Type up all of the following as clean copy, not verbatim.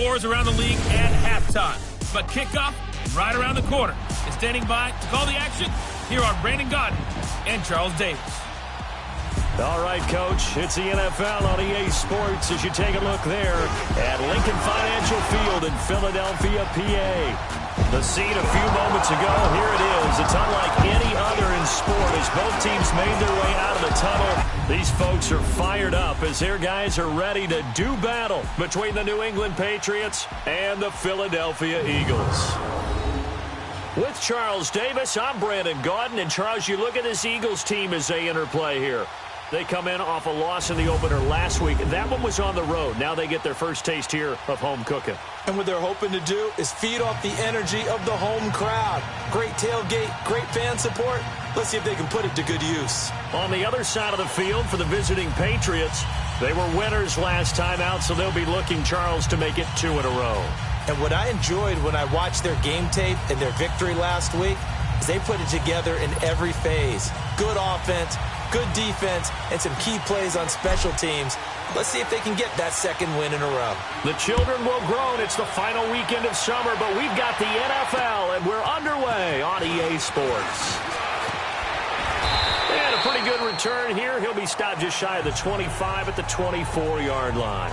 scores around the league at halftime. But kickoff right around the corner. And standing by to call the action, here are Brandon Gaudin and Charles Davis. All right, Coach, it's the NFL on EA Sports as you take a look there at Lincoln Financial Field in Philadelphia, PA. The scene a few moments ago, here it is. It's unlike any other in sport as both teams made their way out of the tunnel. These folks are fired up as their guys are ready to do battle between the New England Patriots and the Philadelphia Eagles. With Charles Davis, I'm Brandon Gaudin. And, Charles, you look at this Eagles team as they interplay here. They come in off a loss in the opener last week. That one was on the road. Now they get their first taste here of home cooking. And what they're hoping to do is feed off the energy of the home crowd. Great tailgate, great fan support. Let's see if they can put it to good use. On the other side of the field for the visiting Patriots, they were winners last time out, so they'll be looking, Charles, to make it 2 in a row. And what I enjoyed when I watched their game tape and their victory last week is they put it together in every phase. Good offense, good defense, and some key plays on special teams. Let's see if they can get that second win in a row. The children will grow. It's the final weekend of summer, but we've got the NFL, and we're underway on EA Sports. And a pretty good return here. He'll be stopped just shy of the 25 at the 24-yard line.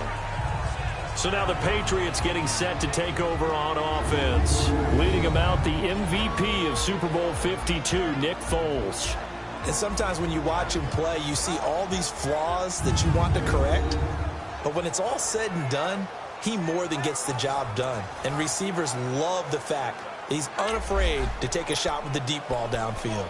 So now the Patriots getting set to take over on offense. Leading them out, the MVP of Super Bowl 52, Nick Foles. And sometimes when you watch him play, you see all these flaws that you want to correct. But when it's all said and done, he more than gets the job done. And receivers love the fact that he's unafraid to take a shot with the deep ball downfield.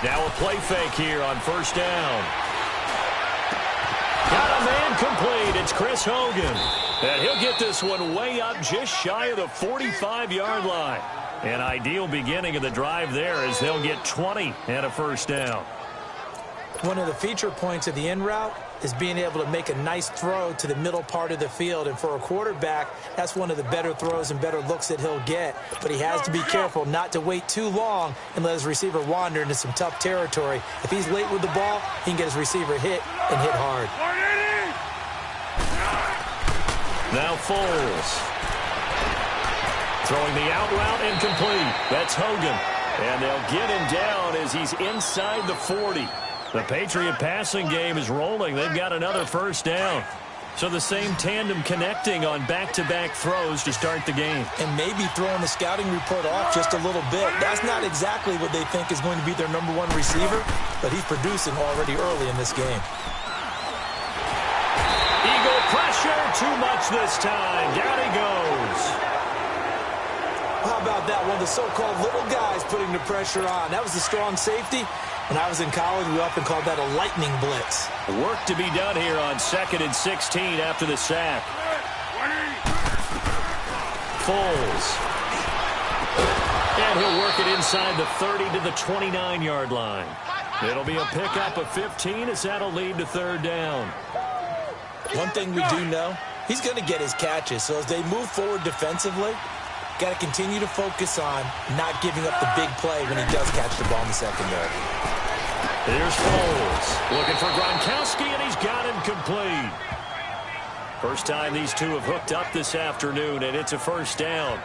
Now a play fake here on first down. Got a man complete. It's Chris Hogan. And he'll get this one way up just shy of the 45-yard line. An ideal beginning of the drive there as they'll get 20 and a first down. One of the feature points of the in route is being able to make a nice throw to the middle part of the field. And for a quarterback, that's one of the better throws and better looks that he'll get. But he has to be careful not to wait too long and let his receiver wander into some tough territory. If he's late with the ball, he can get his receiver hit and hit hard. Now Foles. Throwing the out route incomplete. That's Hogan. And they'll get him down as he's inside the 40. The Patriot passing game is rolling. They've got another first down. So the same tandem connecting on back-to-back throws to start the game. And maybe throwing the scouting report off just a little bit. That's not exactly what they think is going to be their number one receiver, but he's producing already early in this game. Eagle pressure, too much this time. Down he goes. How about that? One of the so-called little guys putting the pressure on. That was the strong safety. When I was in college, we often called that a lightning blitz. Work to be done here on 2nd and 16 after the sack. Foles. And he'll work it inside the 30 to the 29-yard line. It'll be a pickup of 15 as that'll lead to third down. One thing we do know, he's going to get his catches. So as they move forward defensively, got to continue to focus on not giving up the big play when he does catch the ball in the secondary. Here's Foles. Looking for Gronkowski, and he's got him complete. First time these two have hooked up this afternoon, and it's a first down.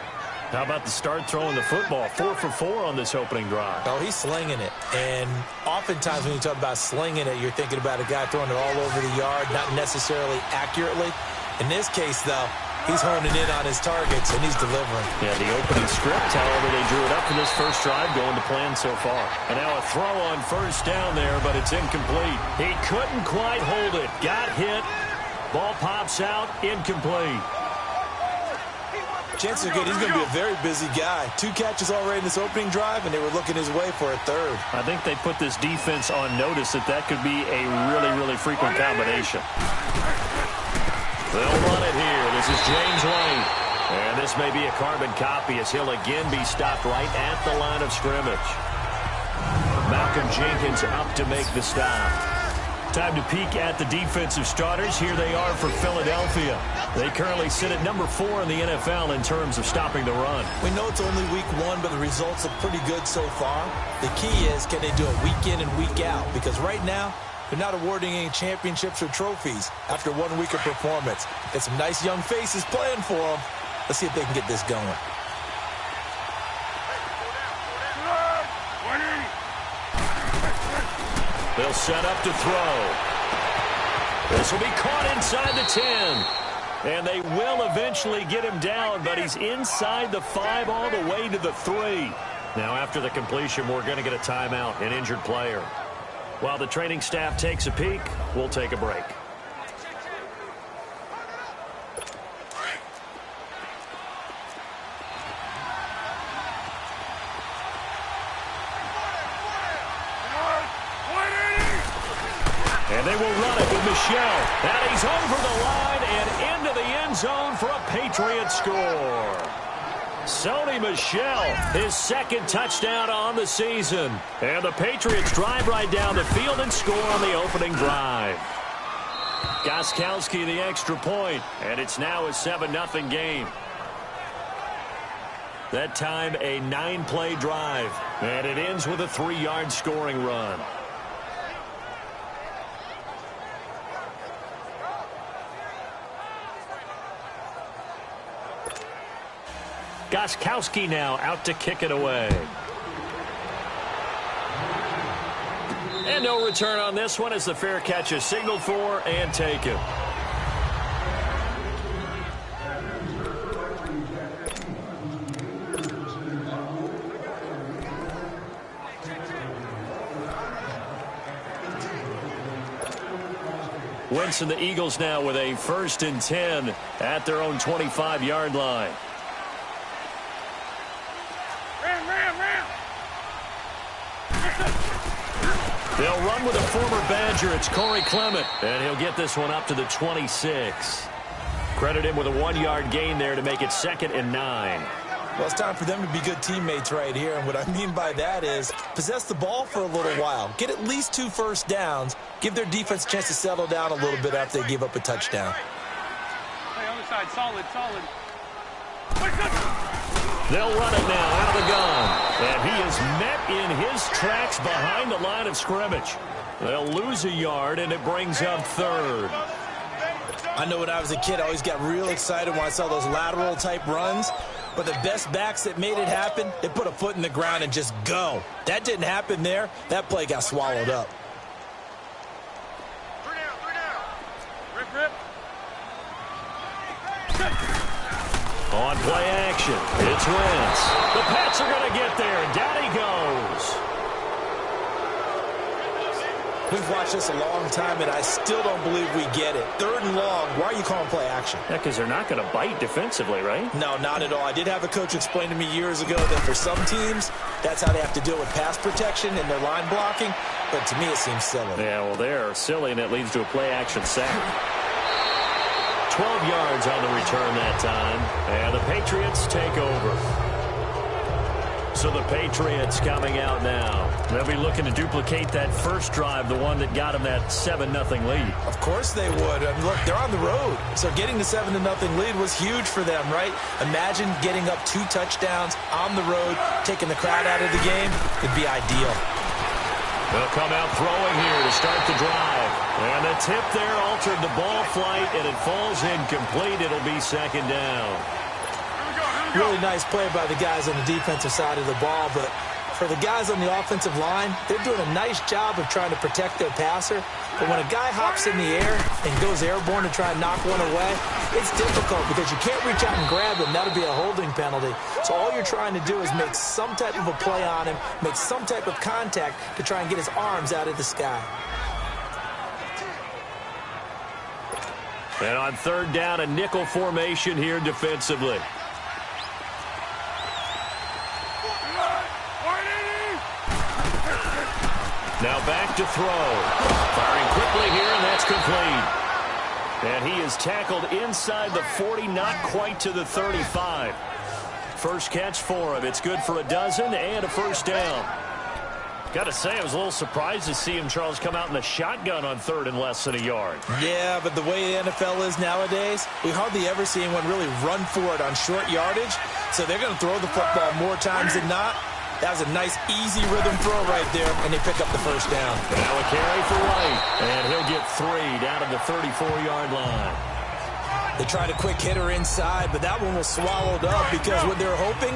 How about the start throwing the football? 4 for 4 on this opening drive. Oh, he's slinging it. And oftentimes when you talk about slinging it, you're thinking about a guy throwing it all over the yard, not necessarily accurately. In this case, though, he's honing in on his targets, and he's delivering. Yeah, the opening script, however, they drew it up for this first drive, going to plan so far. And now a throw on first down there, but it's incomplete. He couldn't quite hold it. Got hit. Ball pops out. Incomplete. Chances are good he's going to be a very busy guy. 2 catches already in this opening drive, and they were looking his way for a third. I think they put this defense on notice that could be a really, really frequent combination. They'll run it here. This is James White. And this may be a carbon copy as he'll again be stopped right at the line of scrimmage. Malcolm Jenkins up to make the stop. Time to peek at the defensive starters. Here they are for Philadelphia. They currently sit at number 4 in the NFL in terms of stopping the run. We know it's only week 1, but the results look pretty good so far. The key is, can they do it week in and week out? Because right now, they're not awarding any championships or trophies after 1 week of performance. Got some nice young faces playing for them. Let's see if they can get this going. They'll set up to throw. This will be caught inside the 10. And they will eventually get him down, but he's inside the 5 all the way to the 3. Now after the completion, we're going to get a timeout, an injured player. While the training staff takes a peek, we'll take a break. And they will run it with Michel. And he's over the line and into the end zone for a Patriots score. Sony Michel, his second touchdown on the season. And the Patriots drive right down the field and score on the opening drive. Gostkowski the extra point, and it's now a 7-0 game. That time a 9-play drive, and it ends with a 3-yard scoring run. Gostkowski now out to kick it away. And no return on this one as the fair catch is signaled for and taken. Winston, the Eagles now with a 1st and 10 at their own 25-yard line. They'll run with a former Badger. It's Corey Clement, and he'll get this one up to the 26. Credit him with a 1-yard gain there to make it 2nd and 9. Well, it's time for them to be good teammates right here, and what I mean by that is possess the ball for a little while. Get at least 2 first downs. Give their defense a chance to settle down a little bit after they give up a touchdown. Hey, other side, solid. They'll run it now out of the gun. And he is met in his tracks behind the line of scrimmage. They'll lose a yard, and it brings up 3rd. I know when I was a kid, I always got real excited when I saw those lateral-type runs. But the best backs that made it happen, they put a foot in the ground and just go. That didn't happen there. That play got swallowed up. Rip. On play action, it's Wentz. The Pats are going to get there, and down he goes. We've watched this a long time, and I still don't believe we get it. 3rd and long, why are you calling play action? Yeah, because they're not going to bite defensively, right? No, not at all. I did have a coach explain to me years ago that for some teams, that's how they have to deal with pass protection and their line blocking. But to me, it seems silly. Yeah, well, they're silly, and it leads to a play action sack. 12 yards on the return that time, and the Patriots take over. So the Patriots coming out now. They'll be looking to duplicate that first drive, the one that got them that 7-0 lead. Of course they would. I mean, look, they're on the road. So getting the 7-0 lead was huge for them, right? Imagine getting up 2 touchdowns on the road, taking the crowd out of the game. It'd be ideal. They'll come out throwing here to start the drive. And the tip there altered the ball flight, and it falls incomplete. It'll be 2nd down. Really nice play by the guys on the defensive side of the ball, but for the guys on the offensive line, they're doing a nice job of trying to protect their passer. But when a guy hops in the air and goes airborne to try and knock one away, it's difficult because you can't reach out and grab him. That'll be a holding penalty. So all you're trying to do is make some type of a play on him, make some type of contact to try and get his arms out of the sky. And on 3rd down, a nickel formation here defensively. Now back to throw. Firing quickly here, and that's complete. And he is tackled inside the 40, not quite to the 35. First catch for him. It's good for a dozen and a first down. Got to say, I was a little surprised to see him, Charles, come out in the shotgun on third and less than a yard. Yeah, but the way the NFL is nowadays, we hardly ever see anyone really run for it on short yardage. So they're going to throw the football more times than not. That was a nice, easy rhythm throw right there, and they pick up the first down. Now a carry for White, and he'll get 3 down to the 34-yard line. They tried a quick hitter inside, but that one was swallowed up because what they're hoping,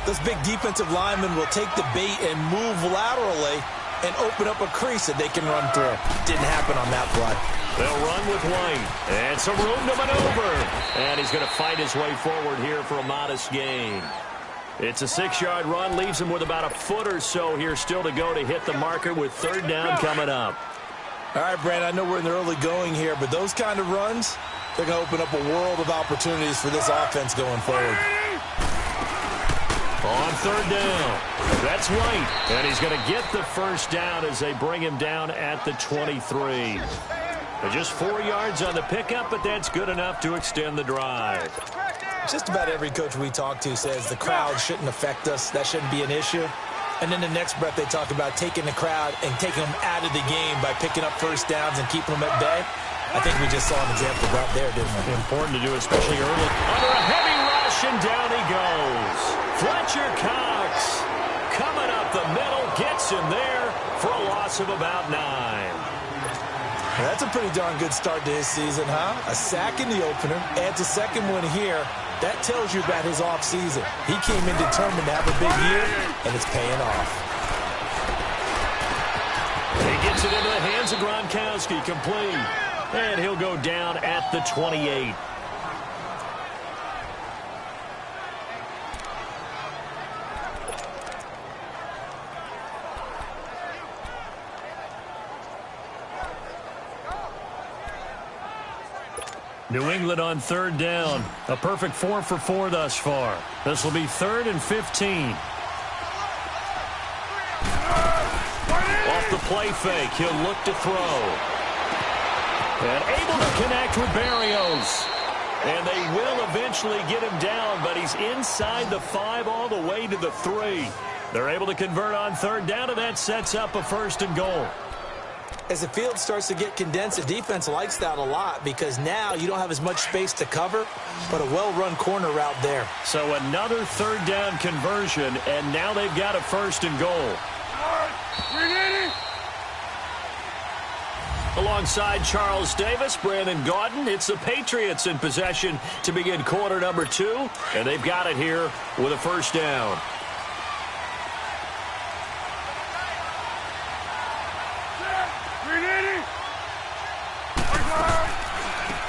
those big defensive linemen will take the bait and move laterally and open up a crease that they can run through. Didn't happen on that play. They'll run with White, and some room to maneuver. And he's going to fight his way forward here for a modest gain. It's a 6-yard run, leaves him with about a foot or so here still to go to hit the marker with third down coming up. All right, Brandon, I know we're in the early going here, but those kind of runs, they're going to open up a world of opportunities for this offense going forward. On third down, that's White, and he's going to get the first down as they bring him down at the 23. Just 4 yards on the pickup, but that's good enough to extend the drive. Just about every coach we talk to says the crowd shouldn't affect us. That shouldn't be an issue. And then the next breath they talk about taking the crowd and taking them out of the game by picking up first downs and keeping them at bay. I think we just saw an example right there, didn't we? Important to do, especially early. Under a heavy rush, and down he goes. Fletcher Cox coming up the middle, gets him there for a loss of about 9. That's a pretty darn good start to his season, huh? A sack in the opener, adds a second one here. That tells you about his offseason. He came in determined to have a big year, and it's paying off. He gets it into the hands of Gronkowski, complete. And he'll go down at the 28. New England on third down. A perfect 4 for 4 thus far. This will be 3rd and 15. Off the play fake, he'll look to throw. And able to connect with Berrios. And they will eventually get him down, but he's inside the 5 all the way to the 3. They're able to convert on third down, and that sets up a 1st and goal. As the field starts to get condensed, the defense likes that a lot because now you don't have as much space to cover, but a well-run corner route there. So another third down conversion, and now they've got a 1st and goal. Alongside Charles Davis, Brandon Gaudin, it's the Patriots in possession to begin quarter number 2, and they've got it here with a 1st down.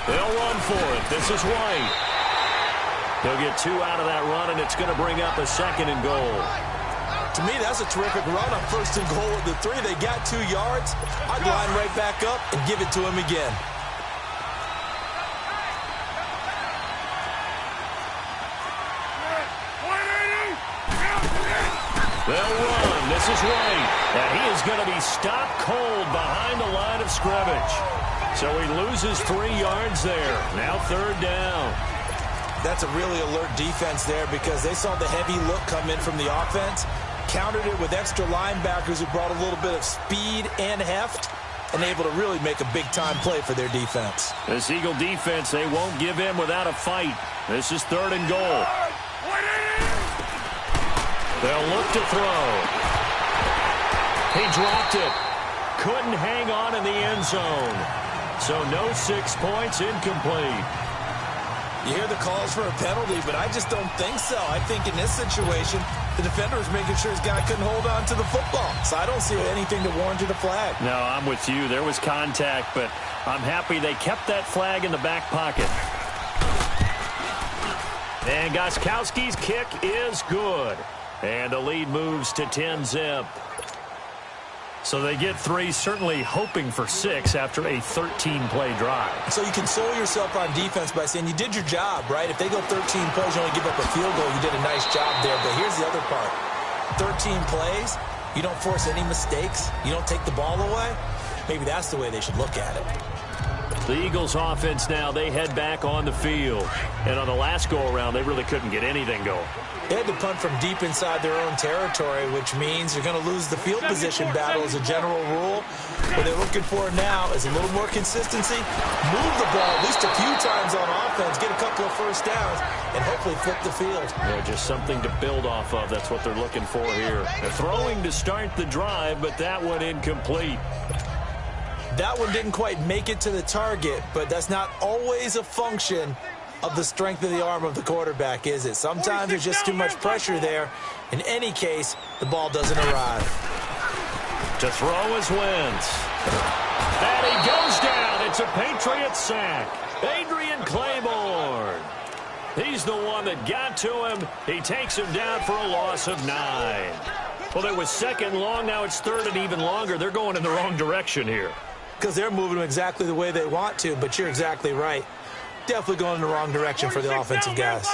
They'll run for it. This is White. He'll get 2 out of that run, and it's going to bring up a 2nd and goal. To me, that's a terrific run on 1st and goal at the 3. They got 2 yards. I'd line right back up and give it to him again. They'll run. This is White. And he is going to be stopped cold behind the line of scrimmage. So he loses 3 yards there. Now third down. That's a really alert defense there because they saw the heavy look come in from the offense, countered it with extra linebackers who brought a little bit of speed and heft, and able to really make a big-time play for their defense. This Eagle defense, they won't give in without a fight. This is 3rd and goal. They'll look to throw. He dropped it. Couldn't hang on in the end zone. So no 6 points, incomplete. You hear the calls for a penalty, but I just don't think so. I think in this situation, the defender was making sure his guy couldn't hold on to the football. So I don't see anything to warrant a flag. No, I'm with you. There was contact, but I'm happy they kept that flag in the back pocket. And Gostkowski's kick is good. And the lead moves to 10-zip. So they get 3, certainly hoping for 6 after a 13-play drive. So you console yourself on defense by saying you did your job, right? If they go 13 plays, you only give up a field goal, you did a nice job there. But here's the other part. 13 plays, you don't force any mistakes, you don't take the ball away. Maybe that's the way they should look at it. The Eagles offense now, they head back on the field. And on the last go-around, they really couldn't get anything going. They had to punt from deep inside their own territory, which means you're going to lose the field position battle as a general rule. What they're looking for now is a little more consistency, move the ball at least a few times on offense, get a couple of first downs, and hopefully flip the field. Yeah, just something to build off of. That's what they're looking for here. They're throwing to start the drive, but that one incomplete. That one didn't quite make it to the target, but that's not always a function of the strength of the arm of the quarterback, is it? Sometimes there's just too much pressure there. In any case, the ball doesn't arrive. To throw is Wentz. And he goes down. It's a Patriots sack. Adrian Claiborne. He's the one that got to him. He takes him down for a loss of 9. Well, it was second long. Now it's third and even longer. They're going in the wrong direction here. Because they're moving them exactly the way they want to, but you're exactly right. Definitely going in the wrong direction for the offensive guys.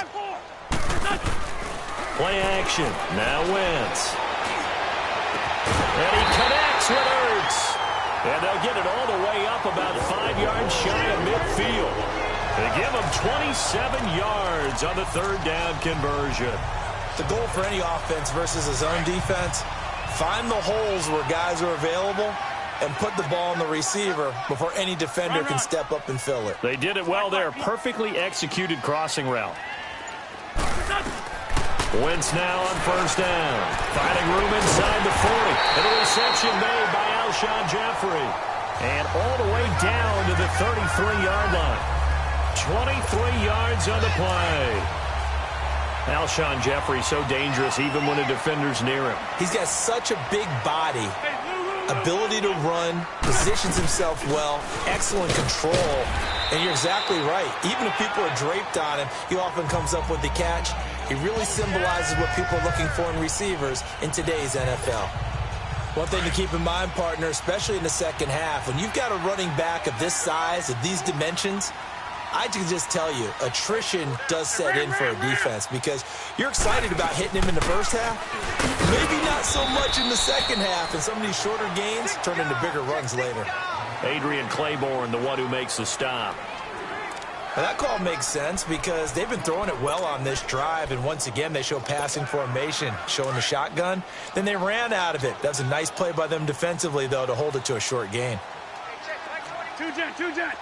Play action. Now Wentz. And he connects with Ertz. And they'll get it all the way up about 5 yards shy of midfield. They give him 27 yards on the third down conversion. The goal for any offense versus a zone defense, find the holes where guys are available and put the ball on the receiver before any defender can step up and fill it. They did it well there. Perfectly executed crossing route. Wentz now on first down. Finding room inside the 40. And a reception made by Alshon Jeffrey. And all the way down to the 33-yard line. 23 yards on the play. Alshon Jeffrey so dangerous even when a defender's near him. He's got such a big body. Ability to run, positions himself well, excellent control, and you're exactly right. Even if people are draped on him, he often comes up with the catch. He really symbolizes what people are looking for in receivers in today's NFL. One thing to keep in mind, partner, especially in the second half, when you've got a running back of this size, of these dimensions, I can just tell you, attrition does set in for a defense because you're excited about hitting him in the first half. Maybe not so much in the second half, and some of these shorter gains turn into bigger runs later. Adrian Claiborne, the one who makes the stop. Now that call makes sense because they've been throwing it well on this drive, and once again they show passing formation, showing the shotgun. Then they ran out of it. That's a nice play by them defensively, though, to hold it to a short gain. Two-jet.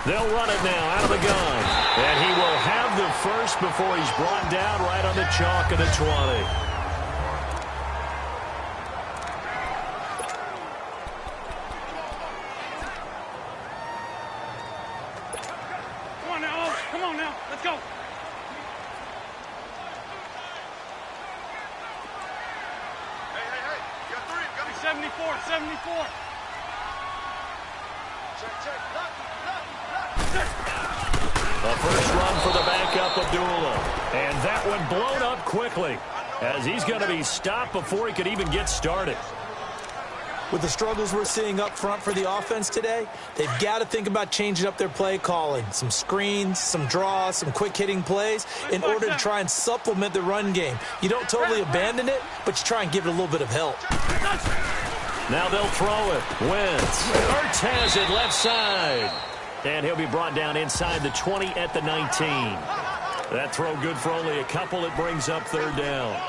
They'll run it now out of the gun. And he will have the first before he's brought down right on the chalk of the 20. Come on now. Let's go. Hey. You got 3. Got me 74. A first run for the backup Abdullah. And that one blown up quickly as he's going to be stopped before he could even get started. With the struggles we're seeing up front for the offense today, they've got to think about changing up their play calling. Some screens, some draws, some quick-hitting plays in order to try and supplement the run game. You don't totally abandon it, but you try and give it a little bit of help. Now they'll throw it. Wentz. Ertz has it left side. And he'll be brought down inside the 20 at the 19. That throw good for only a couple. It brings up third down.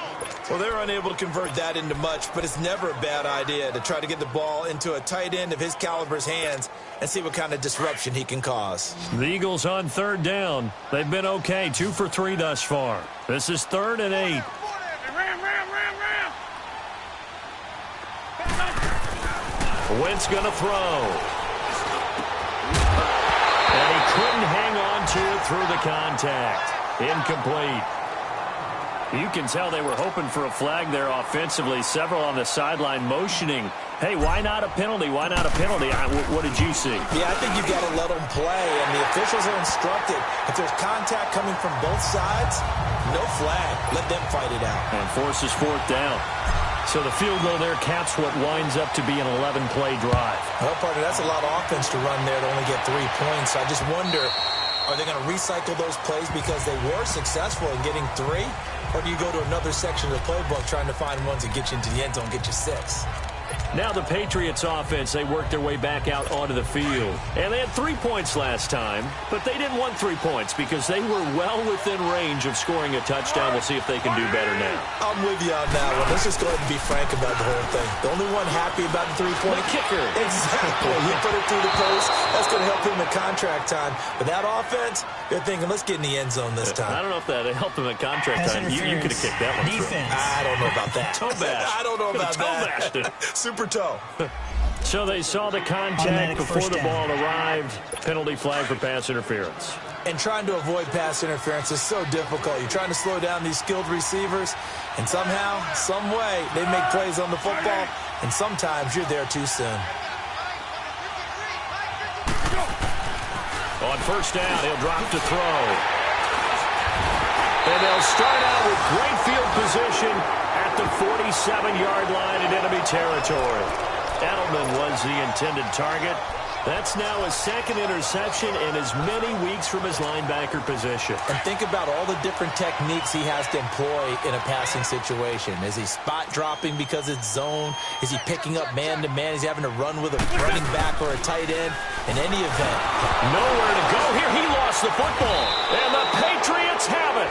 Well, they're unable to convert that into much, but it's never a bad idea to try to get the ball into a tight end of his caliber's hands and see what kind of disruption he can cause. The Eagles on third down. They've been okay, 2 for 3 thus far. This is 3rd and 8. Ram. Wentz going to throw. And he couldn't hang on to it through the contact. Incomplete. You can tell they were hoping for a flag there offensively. Several on the sideline motioning. Hey, why not a penalty? Why not a penalty? What did you see? Yeah, I think you've got to let them play, and the officials are instructed. If there's contact coming from both sides, no flag. Let them fight it out. And forces 4th down. So the field goal there caps what winds up to be an 11-play drive. Well, partner, that's a lot of offense to run there to only get 3 points. I just wonder, are they going to recycle those plays because they were successful in getting 3? Or do you go to another section of the playbook trying to find ones that get you into the end zone, get you 6? Now the Patriots offense, they worked their way back out onto the field. And they had 3 points last time, but they didn't want 3 points because they were well within range of scoring a touchdown. We'll see if they can do better now. I'm with you on that one. Let's just go ahead and be frank about the whole thing. The only one happy about the three-point kicker. Exactly. He put it through the post. That's going to help him in contract time. But that offense, they're thinking, let's get in the end zone this time. I don't know if that helped him in contract time. You could have kicked that one Defense. I don't know about that. Toe bash. I don't know about that. Super toe. So they saw the contact before the ball arrived. Penalty flag for pass interference. And trying to avoid pass interference is so difficult. You're trying to slow down these skilled receivers, and somehow, some way, they make plays on the football, and sometimes you're there too soon. On first down, he'll drop to throw. And they'll start out with great field position at the 47-yard line in enemy territory. Edelman was the intended target. That's now his second interception in as many weeks from his linebacker position. And think about all the different techniques he has to employ in a passing situation. Is he spot dropping because it's zone? Is he picking up man-to-man? Is he having to run with a running back or a tight end? In any event, nowhere to go here. He lost the football. And the Patriots have it.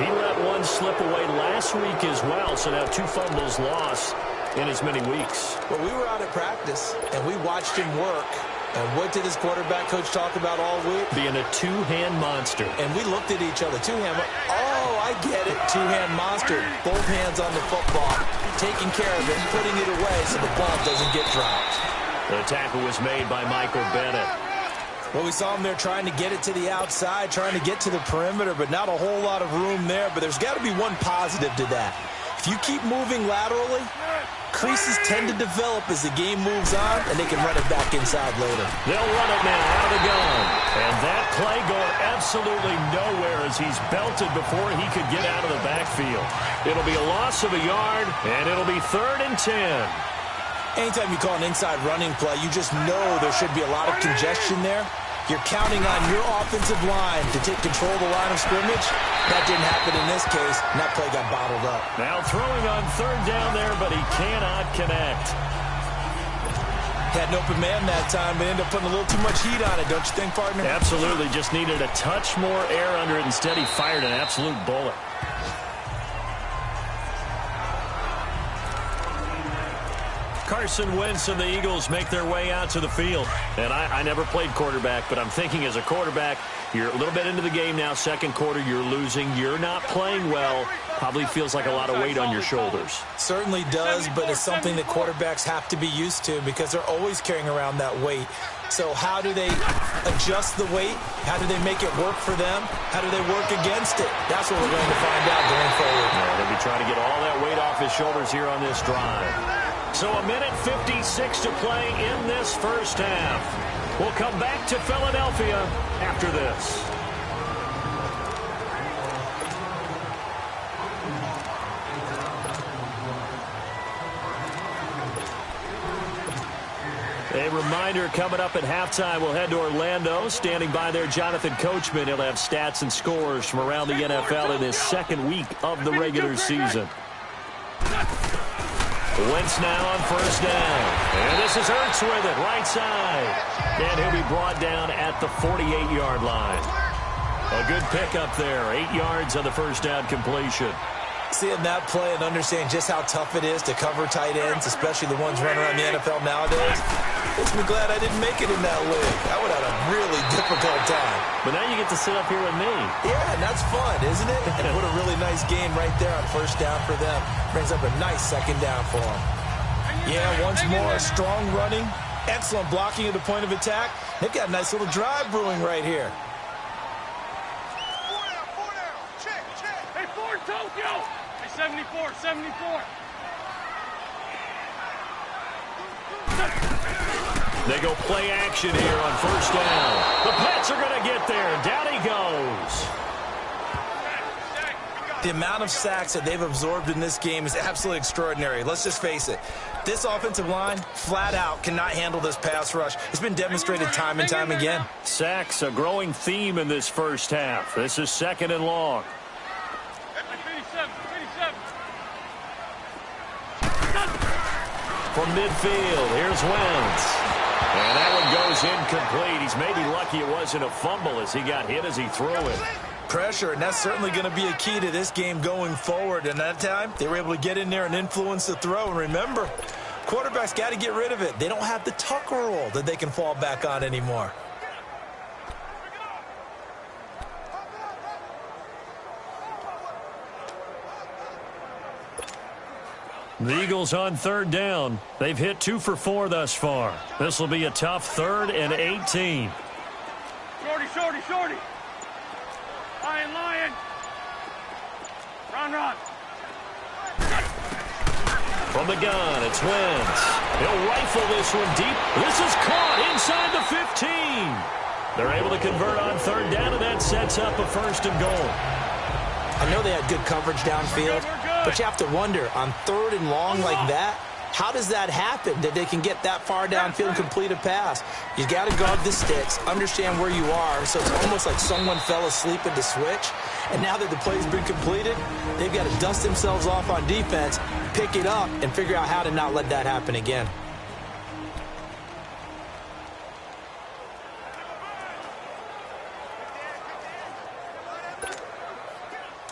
He let one slip away last week as well, so now 2 fumbles lost in as many weeks. Well, we were out at practice, and we watched him work. And what did his quarterback coach talk about all week? Being a two-hand monster. And we looked at each other. Two-hand. Oh, I get it. Two-hand monster. Both hands on the football. Taking care of it, putting it away so the ball doesn't get dropped. The tackle was made by Michael Bennett. Well, we saw him there trying to get it to the outside, trying to get to the perimeter, but not a whole lot of room there. But there's got to be one positive to that. If you keep moving laterally, creases tend to develop as the game moves on, and they can run it back inside later. They'll run it now out of the gun. And that play going absolutely nowhere as he's belted before he could get out of the backfield. It'll be a loss of a yard, and it'll be 3rd and 10. Anytime you call an inside running play, you just know there should be a lot of congestion there. You're counting on your offensive line to take control of the line of scrimmage. That didn't happen in this case, and that play got bottled up. Now throwing on 3rd down there, but he cannot connect. Had an open man that time, but ended up putting a little too much heat on it, don't you think, partner? Absolutely. Just needed a touch more air under it. Instead, he fired an absolute bullet. Carson Wentz and the Eagles make their way out to the field. And I never played quarterback, but I'm thinking as a quarterback, you're a little bit into the game now. Second quarter, you're losing. You're not playing well. Probably feels like a lot of weight on your shoulders. Certainly does, but it's something that quarterbacks have to be used to because they're always carrying around that weight. So how do they adjust the weight? How do they make it work for them? How do they work against it? That's what we're going to find out going forward. Yeah, they'll be trying to get all that weight off his shoulders here on this drive. So a minute 56 to play in this first half. We'll come back to Philadelphia after this. A reminder coming up at halftime, we'll head to Orlando. Standing by there, Jonathan Coachman. He'll have stats and scores from around the NFL in his second week of the regular season. Wentz now on first down. And this is Ertz with it, right side. And he'll be brought down at the 48-yard line. A good pickup there, 8 yards on the first down completion. Seeing that play and understanding just how tough it is to cover tight ends, especially the ones running around the NFL nowadays, makes me glad I didn't make it in that league. I would have had a really difficult time. But now you get to sit up here with me. Yeah, and that's fun, isn't it? And what a really nice game right there on first down for them. Brings up a nice second down for them. Yeah, once more, strong running, excellent blocking at the point of attack. They've got a nice little drive brewing right here. Hey, Ford, Tokyo! Hey, 74, 74. They go play action here on first down. The Pats are going to get there. Down he goes. The amount of sacks that they've absorbed in this game is absolutely extraordinary. Let's just face it. This offensive line, flat out, cannot handle this pass rush. It's been demonstrated time and time again. Sacks, a growing theme in this first half. This is second and long. from midfield. Here's Wentz. And that one goes incomplete. He's maybe lucky it wasn't a fumble as he got hit as he threw it. Pressure, and that's certainly going to be a key to this game going forward. And that time, they were able to get in there and influence the throw. And remember, quarterbacks got to get rid of it. They don't have the Tucker roll that they can fall back on anymore. The Eagles on third down. They've hit 2 for 4 thus far. This will be a tough 3rd and 18. Shorty, shorty, shorty. Lion, lion. Run, run. From the gun, it's Wentz. He'll rifle this one deep. This is caught inside the 15. They're able to convert on third down, and that sets up a 1st and goal. I know they had good coverage downfield, but you have to wonder, on 3rd and long like that, how does that happen that they can get that far downfield and complete a pass? You got to guard the sticks, understand where you are, so it's almost like someone fell asleep at the switch, and now that the play's been completed, they've got to dust themselves off on defense, pick it up, and figure out how to not let that happen again.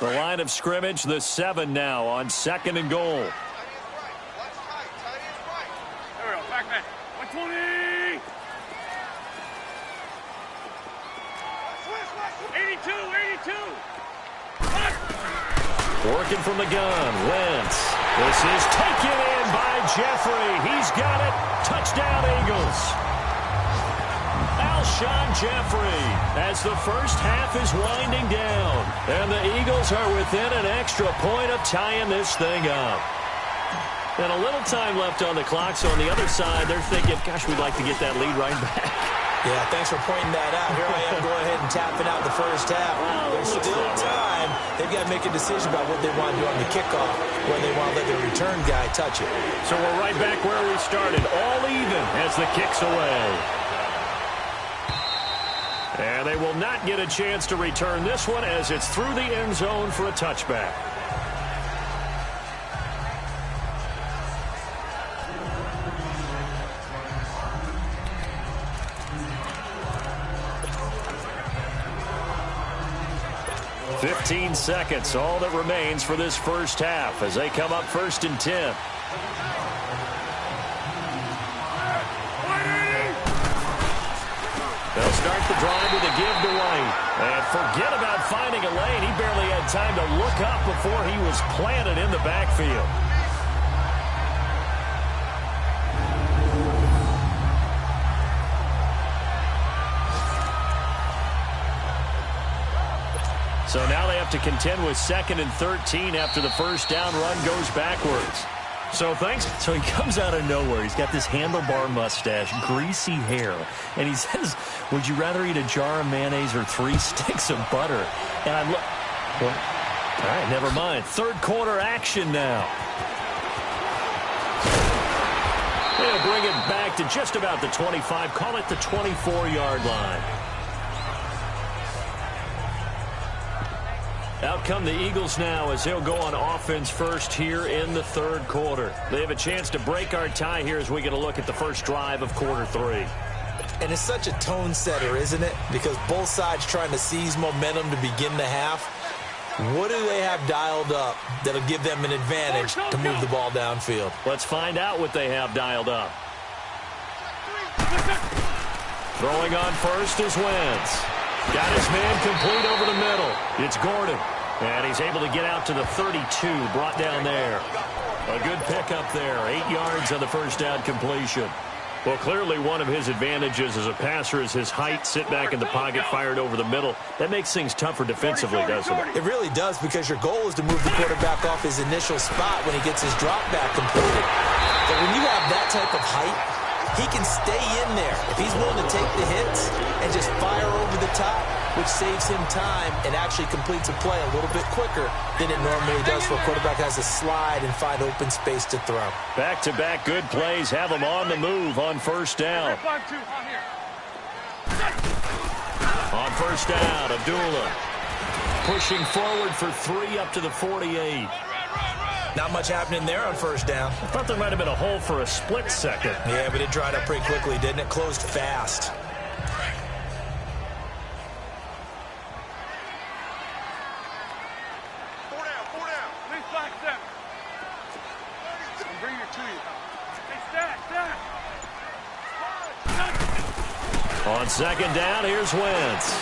The line of scrimmage, the 7 now on 2nd and goal. There we go, back man. 120. 82, 82. Working from the gun, Wentz. This is taken in by Jeffrey. He's got it. Touchdown, Eagles. Alshon Jeffrey as the first half is winding down. And the Eagles are within an extra point of tying this thing up. And a little time left on the clock, so on the other side, they're thinking, gosh, we'd like to get that lead right back. Yeah, thanks for pointing that out. Here I am going ahead and tapping out the first half. There's still time. They've got to make a decision about what they want to do on the kickoff, whether they want to let their return guy touch it. So we're right back where we started, all even as the kick's away. And they will not get a chance to return this one as it's through the end zone for a touchback. "15 seconds, all that remains for this first half as they come up 1st and 10. They'll start the drive with a give to White. And forget about finding a lane. He barely had time to look up before he was planted in the backfield. So now they have to contend with 2nd and 13 after the first down run goes backwards. So he comes out of nowhere. He's got this handlebar mustache, greasy hair, and he says, would you rather eat a jar of mayonnaise or 3 sticks of butter? And I look, well, all right, never mind. 3rd quarter action now. They'll bring it back to just about the 25, call it the 24-yard line. Out come the Eagles now as they'll go on offense first here in the 3rd quarter. They have a chance to break our tie here as we get a look at the first drive of quarter 3. And it's such a tone setter, isn't it? Because both sides trying to seize momentum to begin the half. What do they have dialed up that'll give them an advantage to move the ball downfield? Let's find out what they have dialed up. Throwing on first is Wentz. Got his man complete over the middle. It's Gordon. And he's able to get out to the 32, brought down there. A good pickup there. 8 yards on the first down completion. Well, clearly one of his advantages as a passer is his height. Sit back in the pocket, fired over the middle. That makes things tougher defensively, doesn't it? It really does, because your goal is to move the quarterback off his initial spot when he gets his drop back completed. But when you have that type of height, he can stay in there if he's willing to take the hits and just fire over the top, which saves him time and actually completes a play a little bit quicker than it normally does for a quarterback has to slide and find open space to throw. Back-to-back good plays have him on the move on first down. On first down, Abdullah pushing forward for 3 up to the 48. Not much happening there on first down. I thought there might have been a hole for a split second. Yeah, but it dried up pretty quickly, didn't it? Closed fast. Four down. Please flag step. Bring it to you. Hey, stack. On second down, here's Wentz.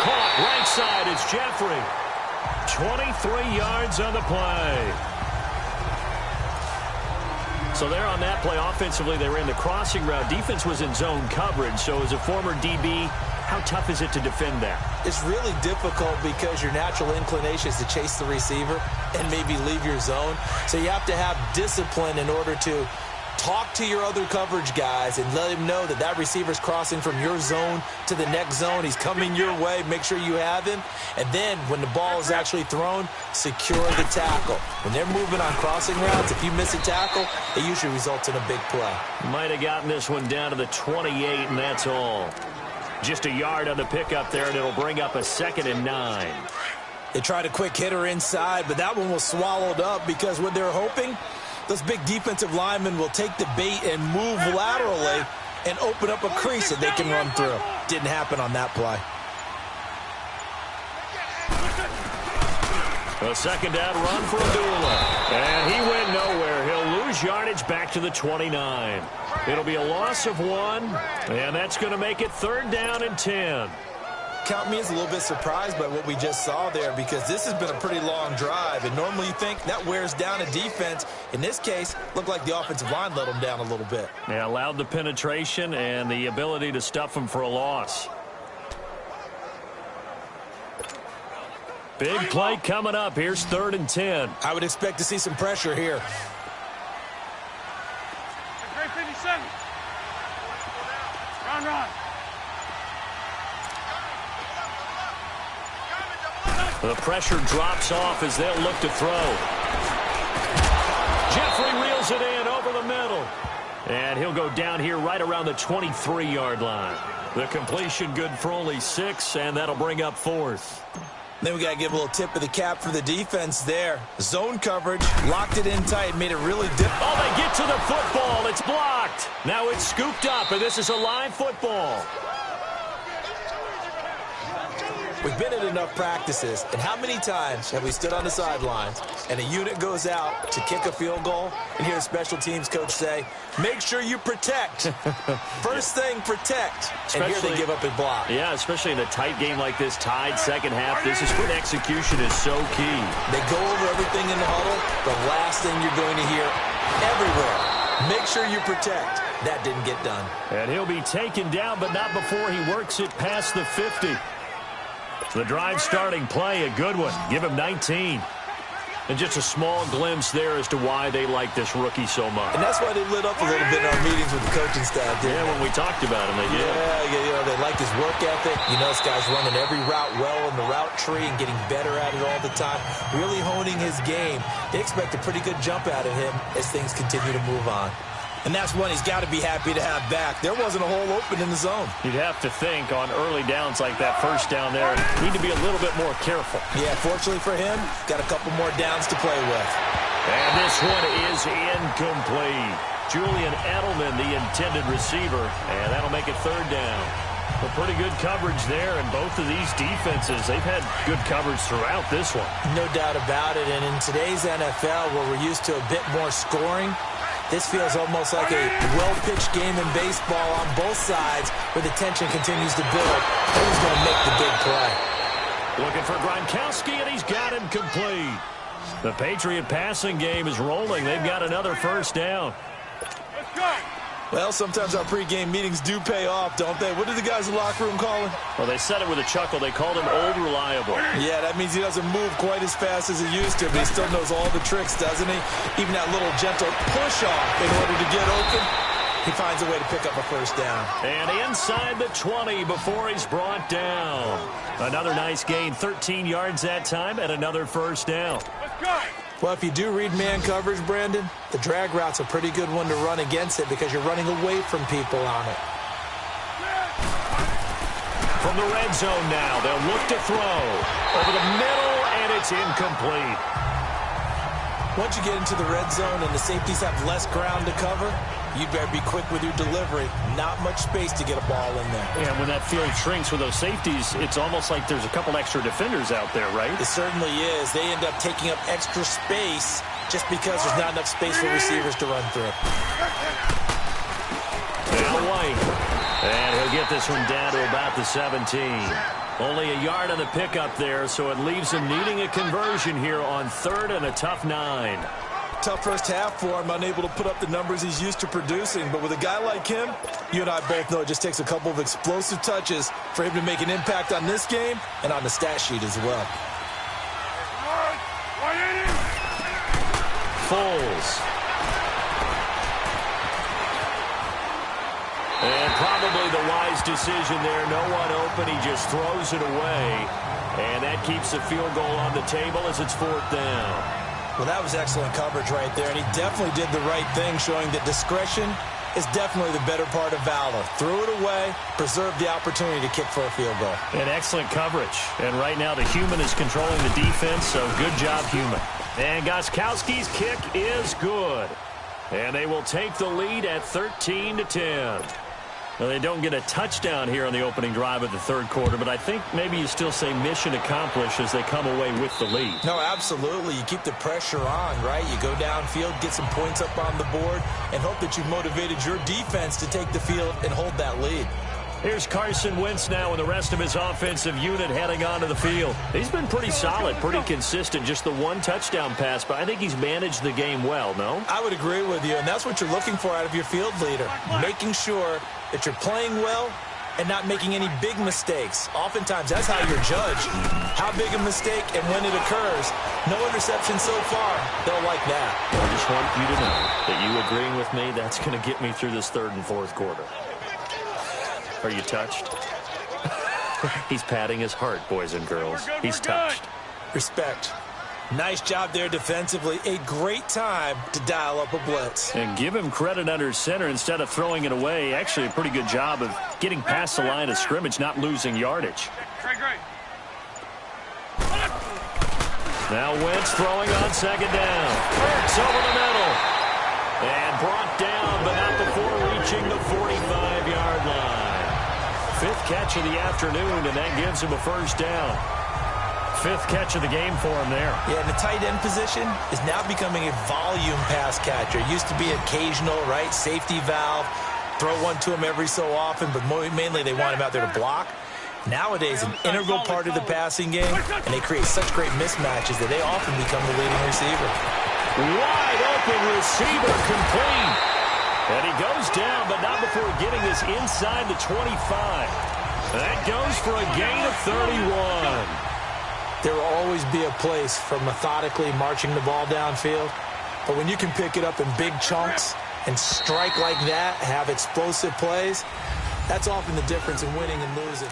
Caught right side, it's Jeffrey. 23 yards on the play. So there on that play, offensively, they ran the crossing route. Defense was in zone coverage, so as a former DB, how tough is it to defend that? It's really difficult because your natural inclination is to chase the receiver and maybe leave your zone. So you have to have discipline in order to talk to your other coverage guys and let him know that that receiver's crossing from your zone to the next zone. He's coming your way. Make sure you have him. And then when the ball is actually thrown, secure the tackle. When they're moving on crossing routes, if you miss a tackle, it usually results in a big play. Might have gotten this one down to the 28, and that's all. Just a yard on the pickup there, and it'll bring up a 2nd and 9. They tried a quick hitter inside, but that one was swallowed up because what they're hoping, those big defensive linemen will take the bait and move laterally and open up a crease that they can run through. Didn't happen on that play. A second down run for Abdullah. And he went nowhere. He'll lose yardage back to the 29. It'll be a loss of 1, and that's going to make it 3rd down and 10. Count me as a little bit surprised by what we just saw there because this has been a pretty long drive, and normally you think that wears down a defense. In this case, looked like the offensive line let them down a little bit. Yeah, allowed the penetration and the ability to stuff them for a loss. Big play coming up. Here's 3rd and 10. I would expect to see some pressure here. Great 57. Run. The pressure drops off as they'll look to throw. Jeffrey reels it in over the middle. And he'll go down here right around the 23-yard line. The completion good for only 6, and that'll bring up 4th. Then we got to give a little tip of the cap for the defense there. Zone coverage, locked it in tight, made it really difficult. Oh, they get to the football. It's blocked. Now it's scooped up, and this is a live football. We've been at enough practices, and how many times have we stood on the sidelines and a unit goes out to kick a field goal and hear a special teams coach say, make sure you protect. First thing, protect. And here they give up a block. Yeah, especially in a tight game like this, tied second half. This is when execution is so key. They go over everything in the huddle. The last thing you're going to hear everywhere, make sure you protect. That didn't get done. And he'll be taken down, but not before he works it past the 50. The drive starting play, a good one. Give him 19. And just a small glimpse there as to why they like this rookie so much. And that's why they lit up a little bit in our meetings with the coaching staff. Yeah, when we talked about him, they did. Yeah, they like his work ethic. You know, this guy's running every route well in the route tree and getting better at it all the time. Really honing his game. They expect a pretty good jump out of him as things continue to move on. And that's one he's got to be happy to have back. There wasn't a hole open in the zone. You'd have to think on early downs like that first down there, need to be a little bit more careful. Yeah, fortunately for him, got a couple more downs to play with. And this one is incomplete. Julian Edelman, the intended receiver, and that'll make it 3rd down. A pretty good coverage there, and both of these defenses, they've had good coverage throughout this one. No doubt about it, and in today's NFL, where we're used to a bit more scoring, this feels almost like a well-pitched game in baseball on both sides where the tension continues to build. Who's going to make the big play? Looking for Gronkowski, and he's got him complete. The Patriot passing game is rolling. They've got another first down. Let's go. Well, sometimes our pregame meetings do pay off, don't they? What did the guys in the locker room call him? Well, they said it with a chuckle. They called him Old Reliable. Yeah, that means he doesn't move quite as fast as he used to, but he still knows all the tricks, doesn't he? Even that little gentle push-off in order to get open, he finds a way to pick up a first down. And inside the 20 before he's brought down. Another nice gain, 13 yards that time, and another first down. Let's go. Well, if you do read man coverage, Brandon, the drag route's a pretty good one to run against it because you're running away from people on it. From the red zone now, they'll look to throw. Over the middle, and it's incomplete. Once you get into the red zone and the safeties have less ground to cover, you better be quick with your delivery. Not much space to get a ball in there. Yeah, when that field shrinks with those safeties, it's almost like there's a couple extra defenders out there, right? It certainly is. They end up taking up extra space just because there's not enough space for receivers to run through. Now White. And he'll get this one down to about the 17. Only a yard on the pickup there, so it leaves him needing a conversion here on 3rd and a tough 9. Tough first half for him, unable to put up the numbers he's used to producing. But with a guy like him, you and I both know it just takes a couple of explosive touches for him to make an impact on this game and on the stat sheet as well. Foles. And probably the wise decision there. No one open. He just throws it away. And that keeps the field goal on the table as it's 4th down. Well, that was excellent coverage right there. And he definitely did the right thing, showing that discretion is definitely the better part of valor. Threw it away, preserved the opportunity to kick for a field goal. And excellent coverage. And right now the human is controlling the defense, so good job, human. And Gostkowski's kick is good. And they will take the lead at 13-10. Well, they don't get a touchdown here on the opening drive of the 3rd quarter, but I think maybe you still say mission accomplished as they come away with the lead. No, absolutely. You keep the pressure on, right? You go downfield, get some points up on the board, and hope that you've motivated your defense to take the field and hold that lead. Here's Carson Wentz now with the rest of his offensive unit heading onto the field. He's been pretty solid, pretty consistent. Just the one touchdown pass, but I think he's managed the game well, no? I would agree with you, and that's what you're looking for out of your field leader. Making sure that you're playing well and not making any big mistakes. Oftentimes, that's how you're judged. How big a mistake and when it occurs. No interception so far. They'll like that. I just want you to know that you agreeing with me, that's going to get me through this 3rd and 4th quarter. Are you touched? He's patting his heart, boys and girls. He's touched. Respect. Nice job there defensively. A great time to dial up a blitz. And give him credit under center instead of throwing it away. Actually, a pretty good job of getting past the line of scrimmage, not losing yardage. Now Wentz throwing on 2nd down. Hurts over the middle. And brought down, but not before reaching the 45-yard line. 5th catch of the afternoon, and that gives him a 1st down. 5th catch of the game for him there. Yeah, and the tight end position is now becoming a volume pass catcher. It used to be occasional, right? Safety valve. Throw one to him every so often, but mainly they want him out there to block. Nowadays, an integral part of the passing game, and they create such great mismatches that they often become the leading receiver. Wide open receiver complete. And he goes down, but not before getting this inside the 25. That goes for a gain of 31. There will always be a place for methodically marching the ball downfield. But when you can pick it up in big chunks and strike like that, have explosive plays, that's often the difference in winning and losing.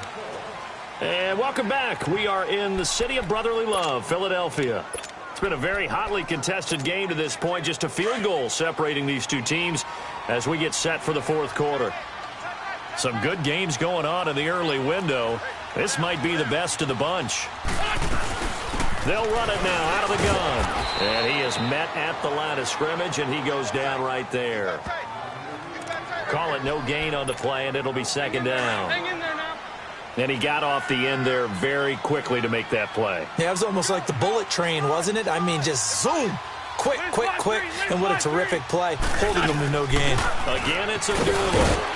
And welcome back. We are in the city of brotherly love, Philadelphia. It's been a very hotly contested game to this point. Just a field goal separating these two teams as we get set for the 4th quarter. Some good games going on in the early window. This might be the best of the bunch. They'll run it now out of the gun. And he is met at the line of scrimmage, and he goes down right there. Call it no gain on the play, and it'll be 2nd down. Hang in there now. And he got off the end there very quickly to make that play. Yeah, it was almost like the bullet train, wasn't it? I mean, just zoom. Quick, quick, quick. And what a terrific play. Holding them to no gain. Again, it's Abdullah.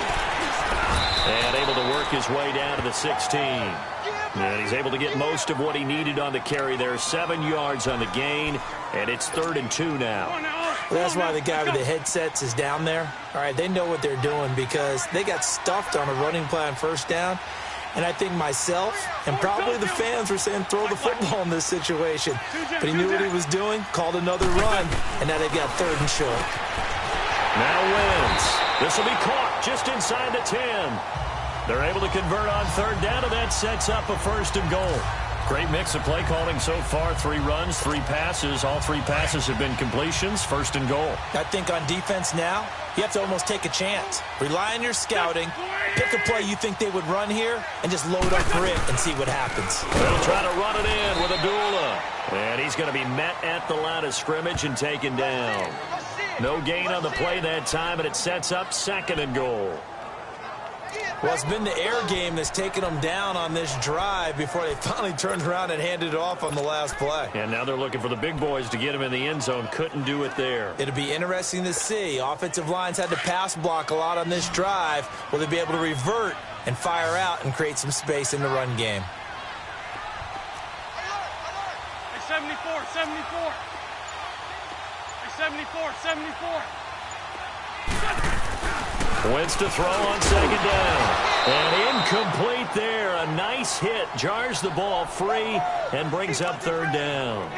And able to work his way down to the 16. And he's able to get most of what he needed on the carry there. 7 yards on the gain. And it's 3rd and 2 now. Well, that's why the guy with the headsets is down there. All right, they know what they're doing because they got stuffed on a running play on 1st down. And I think myself and probably the fans were saying throw the football in this situation. But he knew what he was doing, called another run, and now they've got 3rd and short. Now Wentz. This will be caught just inside the 10. They're able to convert on 3rd down, and that sets up a 1st and goal. Great mix of play calling so far. 3 runs, 3 passes. All 3 passes have been completions. 1st and goal. I think on defense now, you have to almost take a chance. Rely on your scouting, Pick a play you think they would run here and just load up for it and see what happens. They'll try to run it in with Abdullah. And he's going to be met at the line of scrimmage and taken down. No gain on the play that time, and it sets up 2nd and goal. Well, it's been the air game that's taken them down on this drive before they finally turned around and handed it off on the last play. And now they're looking for the big boys to get him in the end zone. Couldn't do it there. It'll be interesting to see. Offensive lines had to pass block a lot on this drive. Will they be able to revert and fire out and create some space in the run game? Hey, 74, 74. Hey, 74, 74. Wentz to throw on 2nd down. And incomplete there. A nice hit. Jars the ball free and brings up 3rd down.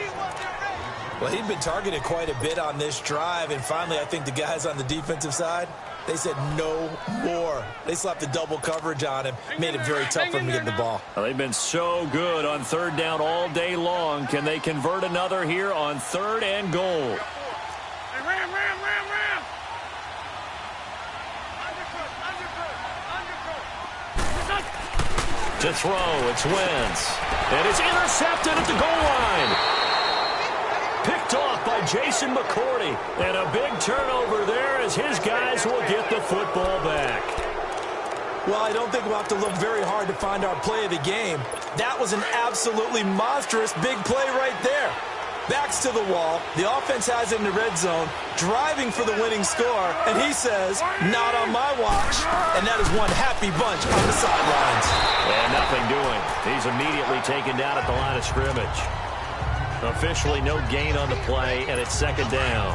Well, he'd been targeted quite a bit on this drive, and finally I think the guys on the defensive side, they said no more. They slapped the double coverage on him, made it very tough for him to get the ball. Well, they've been so good on 3rd down all day long. Can they convert another here on 3rd and goal? Hey, ram, ram, ram, ram. To throw, it's Wentz. And it's intercepted at the goal line. Picked off by Jason McCourty. And a big turnover there as his guys will get the football back. Well, I don't think we'll have to look very hard to find our play of the game. That was an absolutely monstrous big play right there. Backs to the wall. The offense has it in the red zone, driving for the winning score, and he says, not on my watch. And that is one happy bunch on the sidelines. And nothing doing. He's immediately taken down at the line of scrimmage. Officially no gain on the play, and it's 2nd down.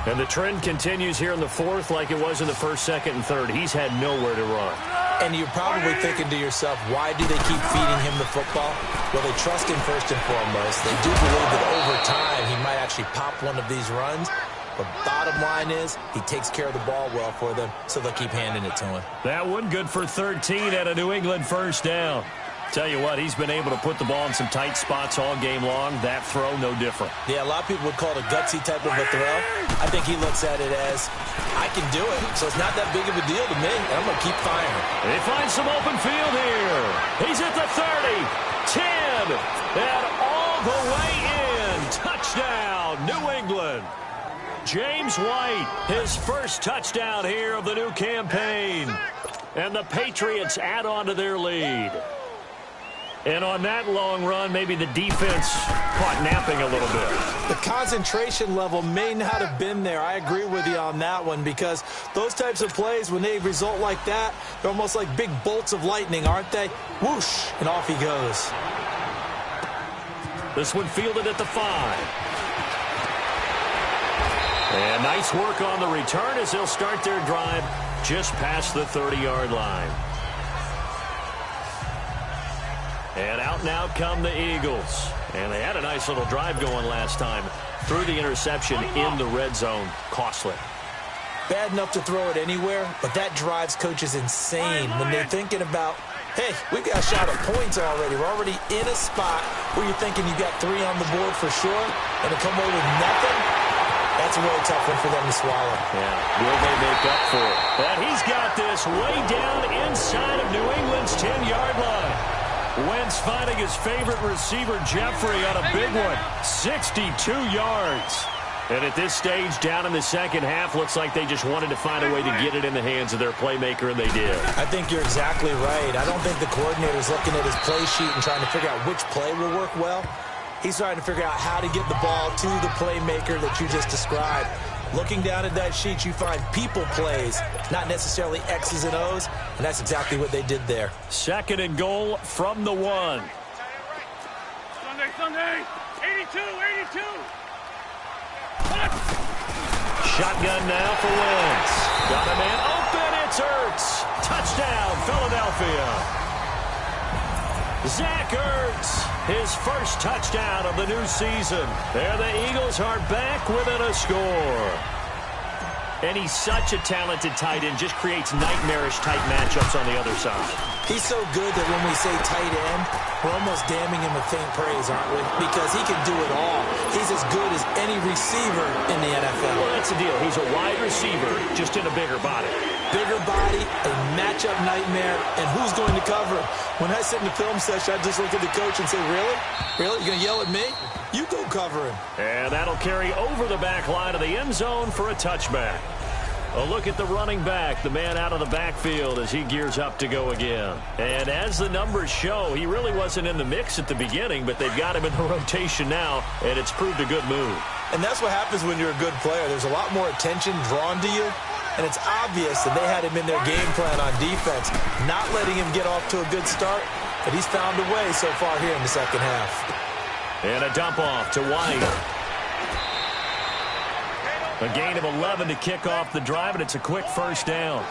And the trend continues here in the 4th like it was in the 1st, 2nd, and 3rd. He's had nowhere to run. And you're probably thinking to yourself, why do they keep feeding him the football? Well, they trust him first and foremost. They do believe that over time he might actually pop one of these runs. But bottom line is he takes care of the ball well for them, so they'll keep handing it to him. That one good for 13 at a New England 1st down. Tell you what, he's been able to put the ball in some tight spots all game long. That throw, no different. Yeah, a lot of people would call it a gutsy type of a throw. I think he looks at it as, I can do it, so it's not that big of a deal to me, and I'm going to keep firing. He finds some open field here. He's at the 30, 10, and all the way in. Touchdown, New England. James White, his first touchdown here of the new campaign. And the Patriots add on to their lead. And on that long run, maybe the defense caught napping a little bit. The concentration level may not have been there. I agree with you on that one, because those types of plays, when they result like that, they're almost like big bolts of lightning, aren't they? Whoosh, and off he goes. This one fielded at the 5. And nice work on the return as they'll start their drive just past the 30-yard line. And out now come the Eagles. And they had a nice little drive going last time. Threw the interception in the red zone. Costly. Bad enough to throw it anywhere, but that drives coaches insane when they're thinking about, hey, we've got a shot at points already. We're already in a spot where you're thinking you got 3 on the board for sure, and to come away with nothing, that's a really tough one for them to swallow. Yeah, will they make up for it? And he's got this way down inside of New England's 10-yard line. Wentz finding his favorite receiver, Jeffrey, on a big one. 62 yards. And at this stage, down in the second half, looks like they just wanted to find a way to get it in the hands of their playmaker, and they did. I think you're exactly right. I don't think the coordinator's looking at his play sheet and trying to figure out which play will work well. He's trying to figure out how to get the ball to the playmaker that you just described. Looking down at that sheet, you find people plays, not necessarily X's and O's, and that's exactly what they did there. 2nd and goal from the 1. Sunday, 82, 82. Shotgun now for Wentz. Got a man open, it's Ertz. Touchdown, Philadelphia. Zach Ertz, his first touchdown of the new season. There the Eagles are back within a score. And he's such a talented tight end, just creates nightmarish-type matchups on the other side. He's so good that when we say tight end, we're almost damning him with faint praise, aren't we? Because he can do it all. He's as good as any receiver in the NFL. Well, that's the deal. He's a wide receiver, just in a bigger body. bigger body, a matchup nightmare, and who's going to cover him? When I sit in the film session, I just look at the coach and say, really? Really? You're going to yell at me? You go cover him. And that'll carry over the back line of the end zone for a touchback. A look at the running back, the man out of the backfield as he gears up to go again. And as the numbers show, he really wasn't in the mix at the beginning, but they've got him in the rotation now, and it's proved a good move. And that's what happens when you're a good player. There's a lot more attention drawn to you, and it's obvious that they had him in their game plan on defense, not letting him get off to a good start, but he's found a way so far here in the second half. And a dump off to White. A gain of 11 to kick off the drive, and it's a quick first down.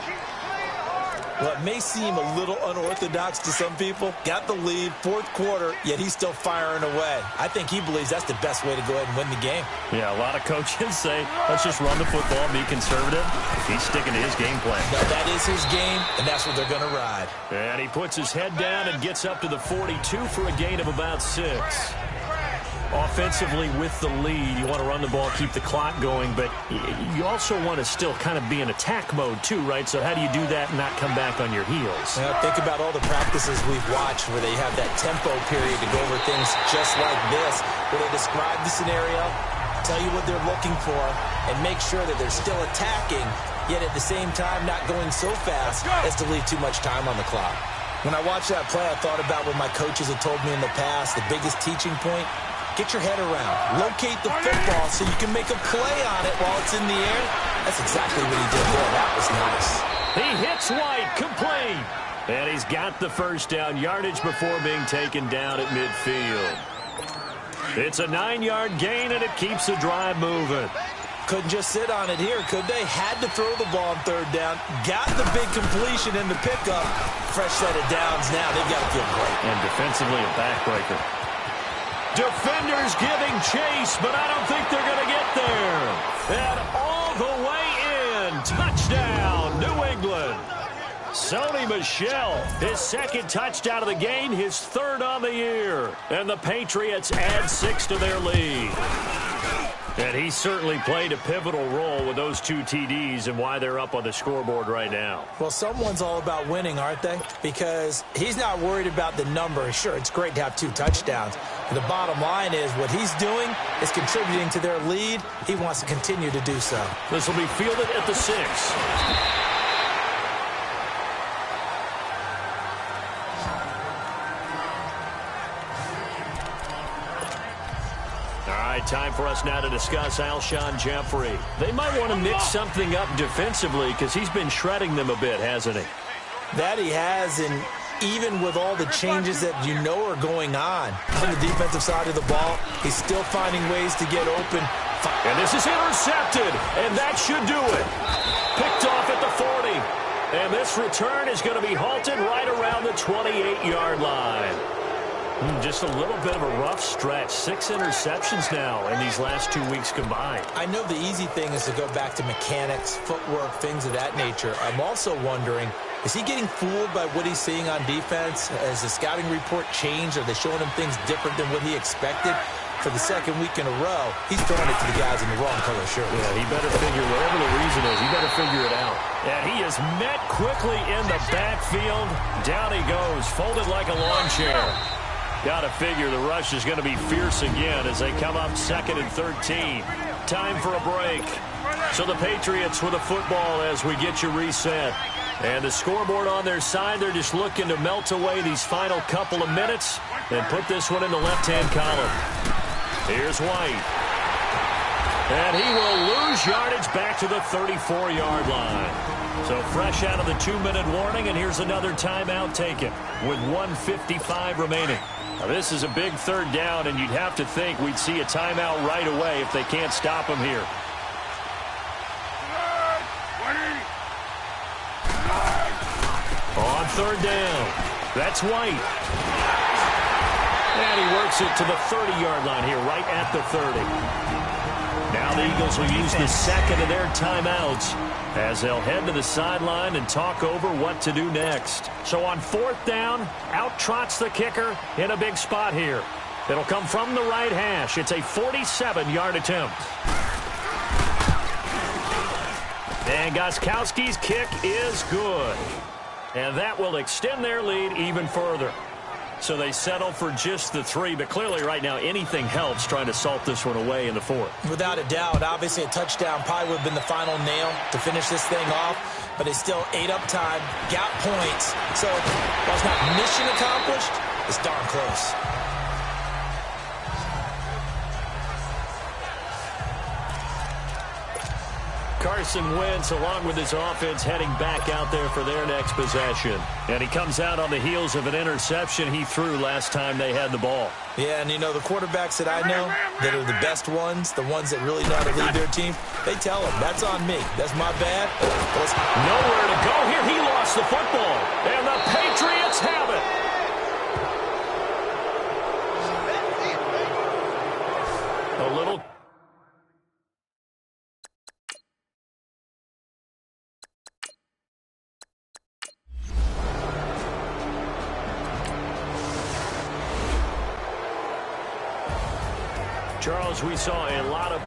Well, it may seem a little unorthodox to some people. Got the lead, fourth quarter, yet he's still firing away. I think he believes that's the best way to go ahead and win the game. Yeah, a lot of coaches say, let's just run the football, be conservative. He's sticking to his game plan. No, that is his game, and that's what they're going to ride. And he puts his head down and gets up to the 42 for a gain of about 6. Offensively with the lead, you want to run the ball, keep the clock going, but you also want to still kind of be in attack mode too, right? So how do you do that and not come back on your heels? Well, think about all the practices we've watched where they have that tempo period to go over things just like this, where they describe the scenario, tell you what they're looking for, and make sure that they're still attacking, yet at the same time not going so fast as to leave too much time on the clock. When I watched that play, I thought about what my coaches had told me in the past, the biggest teaching point. Get your head around. Locate the football so you can make a play on it while it's in the air. That's exactly what he did there. That was nice. He hits White, complete. And he's got the first down, yardage before being taken down at midfield. It's a 9-yard gain, and it keeps the drive moving. Couldn't just sit on it here, could they? Had to throw the ball on third down. Got the big completion in the pickup. Fresh set of downs now. They've got to feel great. And defensively a backbreaker. Defenders giving chase, but I don't think they're going to get there. And all the way in. Touchdown, New England. Sony Michel, his second touchdown of the game, his third on the year. And the Patriots add 6 to their lead. And he certainly played a pivotal role with those 2 TDs and why they're up on the scoreboard right now. Well, someone's all about winning, aren't they? Because he's not worried about the number. Sure, it's great to have 2 touchdowns. But the bottom line is what he's doing is contributing to their lead. He wants to continue to do so. This will be fielded at the 6. Time for us now to discuss Alshon Jeffrey. They might want to mix something up defensively because he's been shredding them a bit, hasn't he? That he has, and even with all the changes that you know are going on the defensive side of the ball, he's still finding ways to get open. And this is intercepted, and that should do it. Picked off at the 40. And this return is going to be halted right around the 28-yard line. Just a little bit of a rough stretch. 6 interceptions now in these last 2 weeks combined. I know the easy thing is to go back to mechanics, footwork, things of that nature. I'm also wondering, is he getting fooled by what he's seeing on defense? Has the scouting report changed? Are they showing him things different than what he expected? For the second week in a row, he's throwing it to the guys in the wrong color shirt. Yeah, he better figure, whatever the reason is, he better figure it out. And he is met quickly in the backfield. Down he goes, folded like a lawn chair. Got to figure the rush is going to be fierce again as they come up 2nd and 13. Time for a break. So the Patriots with the football as we get you reset. And the scoreboard on their side, they're just looking to melt away these final couple of minutes and put this one in the left-hand column. Here's White. And he will lose yardage back to the 34-yard line. So fresh out of the 2-minute warning, and here's another timeout taken with 1:55 remaining. Now, this is a big third down, and you'd have to think we'd see a timeout right away if they can't stop him here. On third down, that's White. And he works it to the 30-yard line here, right at the 30. Now the Eagles will use the second of their timeouts as they'll head to the sideline and talk over what to do next. So on 4th down, out trots the kicker in a big spot here. It'll come from the right hash. It's a 47-yard attempt. And Gostkowski's kick is good. And that will extend their lead even further. So they settle for just the 3, but clearly right now anything helps trying to salt this one away in the 4th. Without a doubt, obviously a touchdown probably would have been the final nail to finish this thing off, but it's still ate up time, got points. So while it's not mission accomplished, it's darn close. Carson Wentz, along with his offense, heading back out there for their next possession. And he comes out on the heels of an interception he threw last time they had the ball. Yeah, and you know, the quarterbacks that I know that are the best ones, the ones that really know how to lead their team, they tell them, that's on me. That's my bad. Nowhere to go here. He lost the football. And the Patriots have it. A little... Charles, we saw a lot of